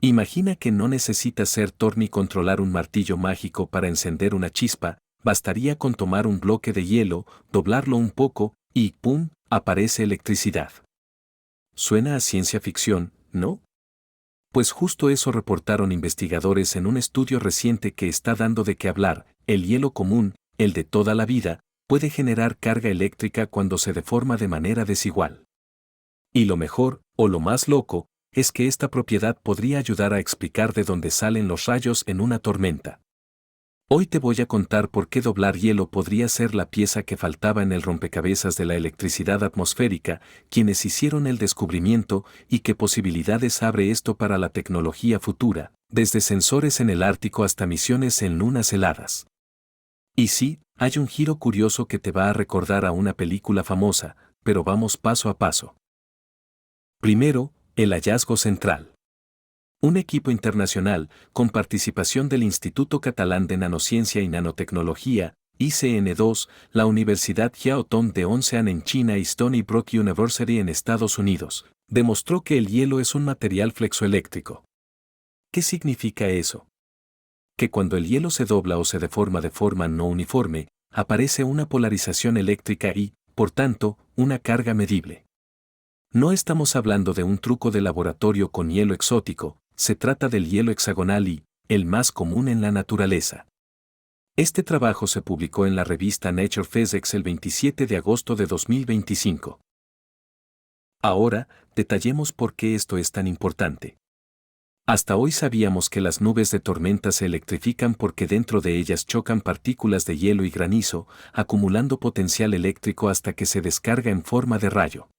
Imagina que no necesitas ser Thor ni controlar un martillo mágico para encender una chispa, bastaría con tomar un bloque de hielo, doblarlo un poco, y ¡pum!, aparece electricidad. Suena a ciencia ficción, ¿no? Pues justo eso reportaron investigadores en un estudio reciente que está dando de qué hablar. El hielo común, el de toda la vida, puede generar carga eléctrica cuando se deforma de manera desigual. Y lo mejor, o lo más loco, es que esta propiedad podría ayudar a explicar de dónde salen los rayos en una tormenta. Hoy te voy a contar por qué doblar hielo podría ser la pieza que faltaba en el rompecabezas de la electricidad atmosférica, quienes hicieron el descubrimiento y qué posibilidades abre esto para la tecnología futura, desde sensores en el Ártico hasta misiones en lunas heladas. Y sí, hay un giro curioso que te va a recordar a una película famosa, pero vamos paso a paso. Primero, el hallazgo central. Un equipo internacional, con participación del Instituto Catalán de Nanociencia y Nanotecnología, ICN2, la Universidad Jiao Tong de Onsean en China y Stony Brook University en Estados Unidos, demostró que el hielo es un material flexoeléctrico. ¿Qué significa eso? Que cuando el hielo se dobla o se deforma de forma no uniforme, aparece una polarización eléctrica y, por tanto, una carga medible. No estamos hablando de un truco de laboratorio con hielo exótico, se trata del hielo hexagonal y, el más común en la naturaleza. Este trabajo se publicó en la revista Nature Physics el 27 de agosto de 2025. Ahora, detallemos por qué esto es tan importante. Hasta hoy sabíamos que las nubes de tormenta se electrifican porque dentro de ellas chocan partículas de hielo y granizo, acumulando potencial eléctrico hasta que se descarga en forma de rayo.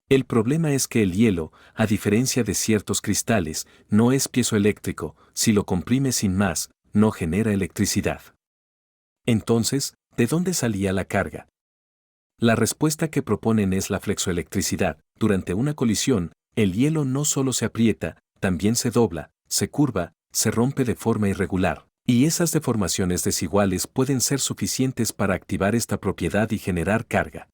El problema es que el hielo, a diferencia de ciertos cristales, no es piezoeléctrico, si lo comprime sin más, no genera electricidad. Entonces, ¿de dónde salía la carga? La respuesta que proponen es la flexoelectricidad. Durante una colisión, el hielo no solo se aprieta, también se dobla, se curva, se rompe de forma irregular, y esas deformaciones desiguales pueden ser suficientes para activar esta propiedad y generar carga.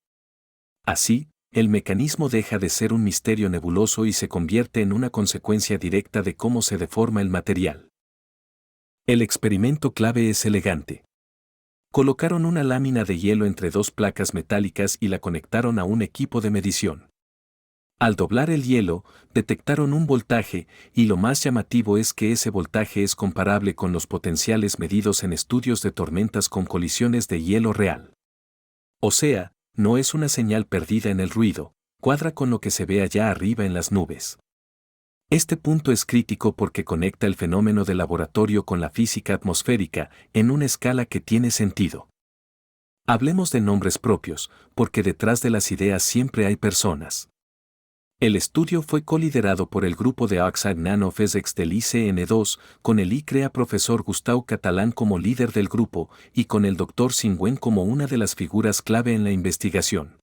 Así, el mecanismo deja de ser un misterio nebuloso y se convierte en una consecuencia directa de cómo se deforma el material. El experimento clave es elegante. Colocaron una lámina de hielo entre dos placas metálicas y la conectaron a un equipo de medición. Al doblar el hielo, detectaron un voltaje, y lo más llamativo es que ese voltaje es comparable con los potenciales medidos en estudios de tormentas con colisiones de hielo real. O sea, no es una señal perdida en el ruido, cuadra con lo que se ve allá arriba en las nubes. Este punto es crítico porque conecta el fenómeno de laboratorio con la física atmosférica en una escala que tiene sentido. Hablemos de nombres propios, porque detrás de las ideas siempre hay personas. El estudio fue coliderado por el grupo de Oxide Nanophysics del ICN2, con el ICREA profesor Gustau Catalán como líder del grupo y con el Dr. Singwen como una de las figuras clave en la investigación.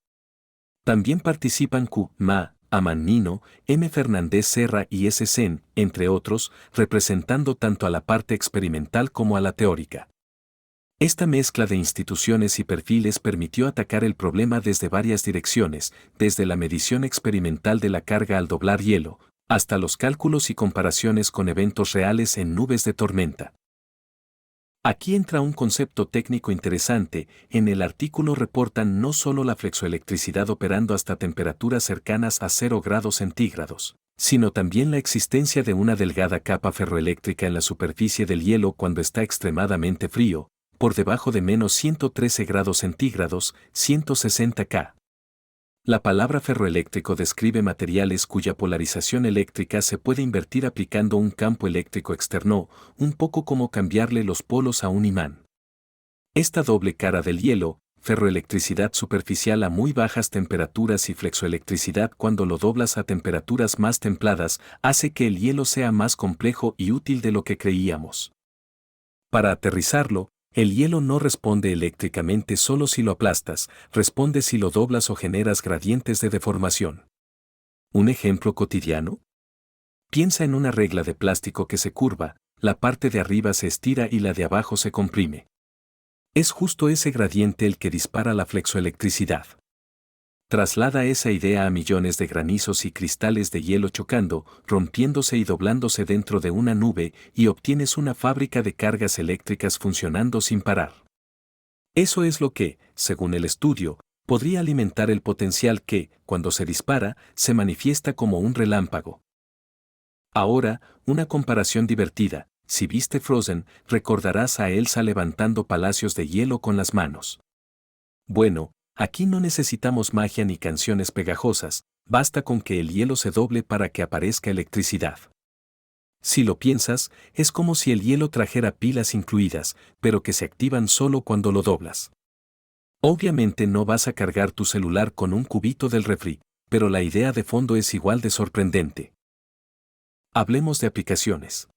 También participan Q. Ma, Aman Nino, M. Fernández Serra y S. Sen, entre otros, representando tanto a la parte experimental como a la teórica. Esta mezcla de instituciones y perfiles permitió atacar el problema desde varias direcciones, desde la medición experimental de la carga al doblar hielo, hasta los cálculos y comparaciones con eventos reales en nubes de tormenta. Aquí entra un concepto técnico interesante. En el artículo reportan no solo la flexoelectricidad operando hasta temperaturas cercanas a 0 grados centígrados, sino también la existencia de una delgada capa ferroeléctrica en la superficie del hielo cuando está extremadamente frío, por debajo de menos 113 grados centígrados, 160 K. La palabra ferroeléctrico describe materiales cuya polarización eléctrica se puede invertir aplicando un campo eléctrico externo, un poco como cambiarle los polos a un imán. Esta doble cara del hielo, ferroelectricidad superficial a muy bajas temperaturas y flexoelectricidad cuando lo doblas a temperaturas más templadas, hace que el hielo sea más complejo y útil de lo que creíamos. Para aterrizarlo, el hielo no responde eléctricamente solo si lo aplastas, responde si lo doblas o generas gradientes de deformación. ¿Un ejemplo cotidiano? Piensa en una regla de plástico que se curva, la parte de arriba se estira y la de abajo se comprime. Es justo ese gradiente el que dispara la flexoelectricidad. Traslada esa idea a millones de granizos y cristales de hielo chocando, rompiéndose y doblándose dentro de una nube y obtienes una fábrica de cargas eléctricas funcionando sin parar. Eso es lo que, según el estudio, podría alimentar el potencial que, cuando se dispara, se manifiesta como un relámpago. Ahora, una comparación divertida. Si viste Frozen, recordarás a Elsa levantando palacios de hielo con las manos. Bueno, aquí no necesitamos magia ni canciones pegajosas, basta con que el hielo se doble para que aparezca electricidad. Si lo piensas, es como si el hielo trajera pilas incluidas, pero que se activan solo cuando lo doblas. Obviamente no vas a cargar tu celular con un cubito del refri, pero la idea de fondo es igual de sorprendente. Hablemos de aplicaciones.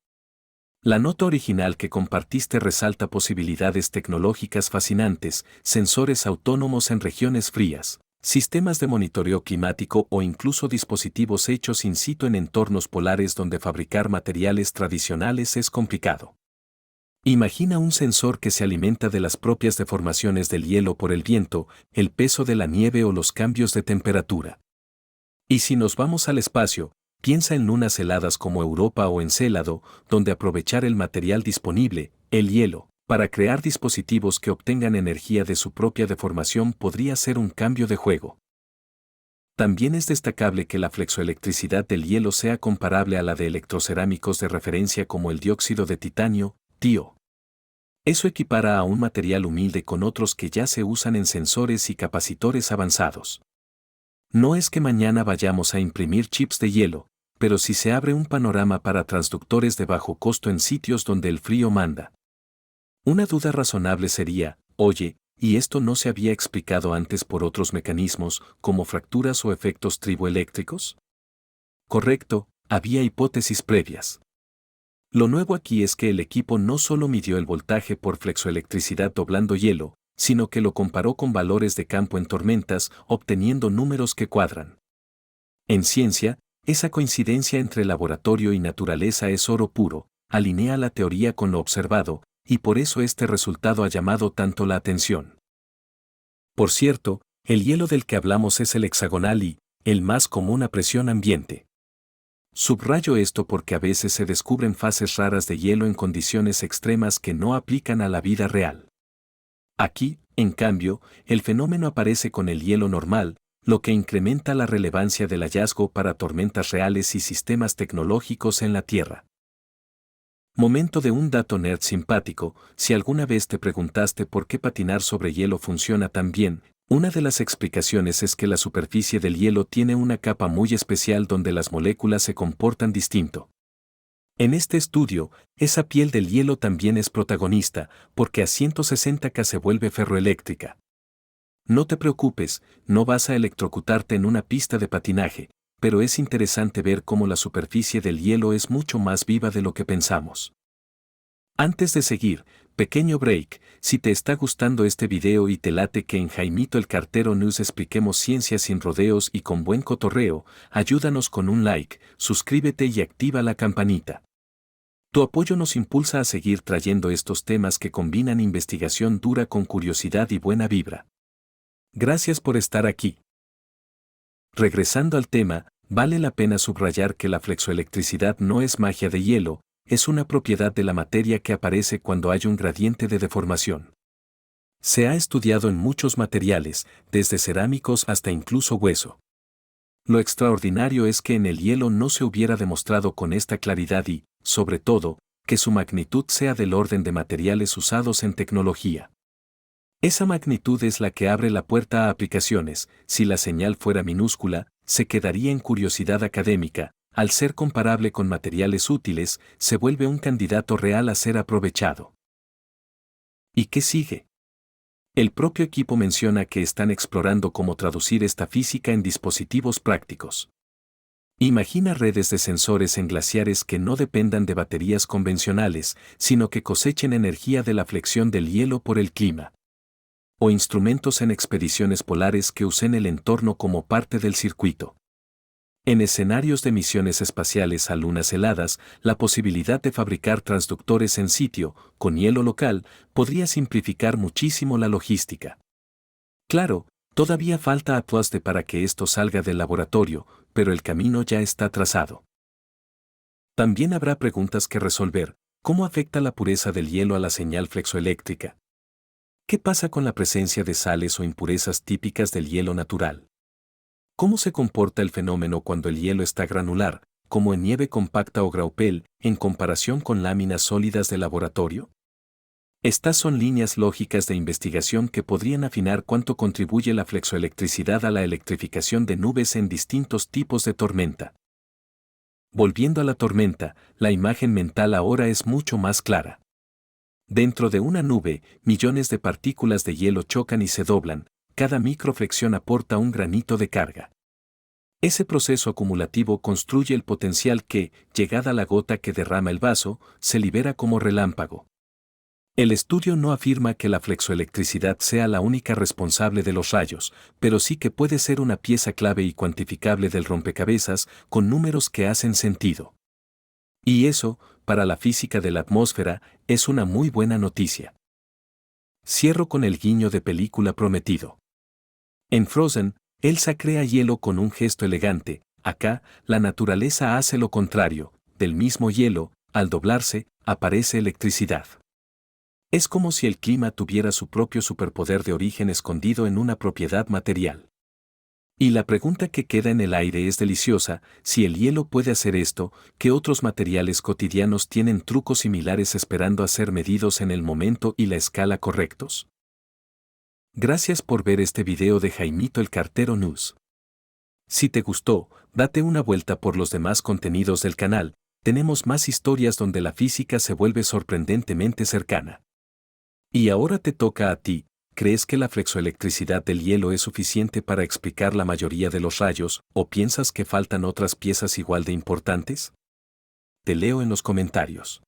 La nota original que compartiste resalta posibilidades tecnológicas fascinantes, sensores autónomos en regiones frías, sistemas de monitoreo climático o incluso dispositivos hechos in situ en entornos polares donde fabricar materiales tradicionales es complicado. Imagina un sensor que se alimenta de las propias deformaciones del hielo por el viento, el peso de la nieve o los cambios de temperatura. Y si nos vamos al espacio, piensa en lunas heladas como Europa o Encélado, donde aprovechar el material disponible, el hielo, para crear dispositivos que obtengan energía de su propia deformación podría ser un cambio de juego. También es destacable que la flexoelectricidad del hielo sea comparable a la de electrocerámicos de referencia como el dióxido de titanio, TiO. Eso equipara a un material humilde con otros que ya se usan en sensores y capacitores avanzados. No es que mañana vayamos a imprimir chips de hielo, pero sí se abre un panorama para transductores de bajo costo en sitios donde el frío manda. Una duda razonable sería, oye, ¿y esto no se había explicado antes por otros mecanismos, como fracturas o efectos triboeléctricos? Correcto, había hipótesis previas. Lo nuevo aquí es que el equipo no solo midió el voltaje por flexoelectricidad doblando hielo, sino que lo comparó con valores de campo en tormentas, obteniendo números que cuadran. En ciencia, esa coincidencia entre laboratorio y naturaleza es oro puro, alinea la teoría con lo observado, y por eso este resultado ha llamado tanto la atención. Por cierto, el hielo del que hablamos es el hexagonal y, el más común a presión ambiente. Subrayo esto porque a veces se descubren fases raras de hielo en condiciones extremas que no aplican a la vida real. Aquí, en cambio, el fenómeno aparece con el hielo normal, lo que incrementa la relevancia del hallazgo para tormentas reales y sistemas tecnológicos en la Tierra. Momento de un dato nerd simpático. Si alguna vez te preguntaste por qué patinar sobre hielo funciona tan bien, una de las explicaciones es que la superficie del hielo tiene una capa muy especial donde las moléculas se comportan distinto. En este estudio, esa piel del hielo también es protagonista, porque a 160 K se vuelve ferroeléctrica. No te preocupes, no vas a electrocutarte en una pista de patinaje, pero es interesante ver cómo la superficie del hielo es mucho más viva de lo que pensamos. Antes de seguir, pequeño break, si te está gustando este video y te late que en Jaimito el Cartero News expliquemos ciencia sin rodeos y con buen cotorreo, ayúdanos con un like, suscríbete y activa la campanita. Tu apoyo nos impulsa a seguir trayendo estos temas que combinan investigación dura con curiosidad y buena vibra. Gracias por estar aquí. Regresando al tema, vale la pena subrayar que la flexoelectricidad no es magia de hielo, es una propiedad de la materia que aparece cuando hay un gradiente de deformación. Se ha estudiado en muchos materiales, desde cerámicos hasta incluso hueso. Lo extraordinario es que en el hielo no se hubiera demostrado con esta claridad y, sobre todo, que su magnitud sea del orden de materiales usados en tecnología. Esa magnitud es la que abre la puerta a aplicaciones. Si la señal fuera minúscula, se quedaría en curiosidad académica. Al ser comparable con materiales útiles, se vuelve un candidato real a ser aprovechado. ¿Y qué sigue? El propio equipo menciona que están explorando cómo traducir esta física en dispositivos prácticos. Imagina redes de sensores en glaciares que no dependan de baterías convencionales, sino que cosechen energía de la flexión del hielo por el clima. O instrumentos en expediciones polares que usen el entorno como parte del circuito. En escenarios de misiones espaciales a lunas heladas, la posibilidad de fabricar transductores en sitio, con hielo local, podría simplificar muchísimo la logística. Claro, Todavía falta ajuste para que esto salga del laboratorio, pero el camino ya está trazado. También habrá preguntas que resolver. ¿Cómo afecta la pureza del hielo a la señal flexoeléctrica? ¿Qué pasa con la presencia de sales o impurezas típicas del hielo natural? ¿Cómo se comporta el fenómeno cuando el hielo está granular, como en nieve compacta o graupel, en comparación con láminas sólidas de laboratorio? Estas son líneas lógicas de investigación que podrían afinar cuánto contribuye la flexoelectricidad a la electrificación de nubes en distintos tipos de tormenta. Volviendo a la tormenta, la imagen mental ahora es mucho más clara. Dentro de una nube, millones de partículas de hielo chocan y se doblan, cada microflexión aporta un granito de carga. Ese proceso acumulativo construye el potencial que, llegada la gota que derrama el vaso, se libera como relámpago. El estudio no afirma que la flexoelectricidad sea la única responsable de los rayos, pero sí que puede ser una pieza clave y cuantificable del rompecabezas con números que hacen sentido. Y eso, para la física de la atmósfera, es una muy buena noticia. Cierro con el guiño de película prometido. En Frozen, Elsa crea hielo con un gesto elegante. Acá, la naturaleza hace lo contrario, del mismo hielo, al doblarse, aparece electricidad. Es como si el clima tuviera su propio superpoder de origen escondido en una propiedad material. Y la pregunta que queda en el aire es deliciosa: si el hielo puede hacer esto, ¿qué otros materiales cotidianos tienen trucos similares esperando a ser medidos en el momento y la escala correctos? Gracias por ver este video de Jaimito el Cartero News. Si te gustó, date una vuelta por los demás contenidos del canal. Tenemos más historias donde la física se vuelve sorprendentemente cercana. Y ahora te toca a ti. ¿Crees que la flexoelectricidad del hielo es suficiente para explicar la mayoría de los rayos, o piensas que faltan otras piezas igual de importantes? Te leo en los comentarios.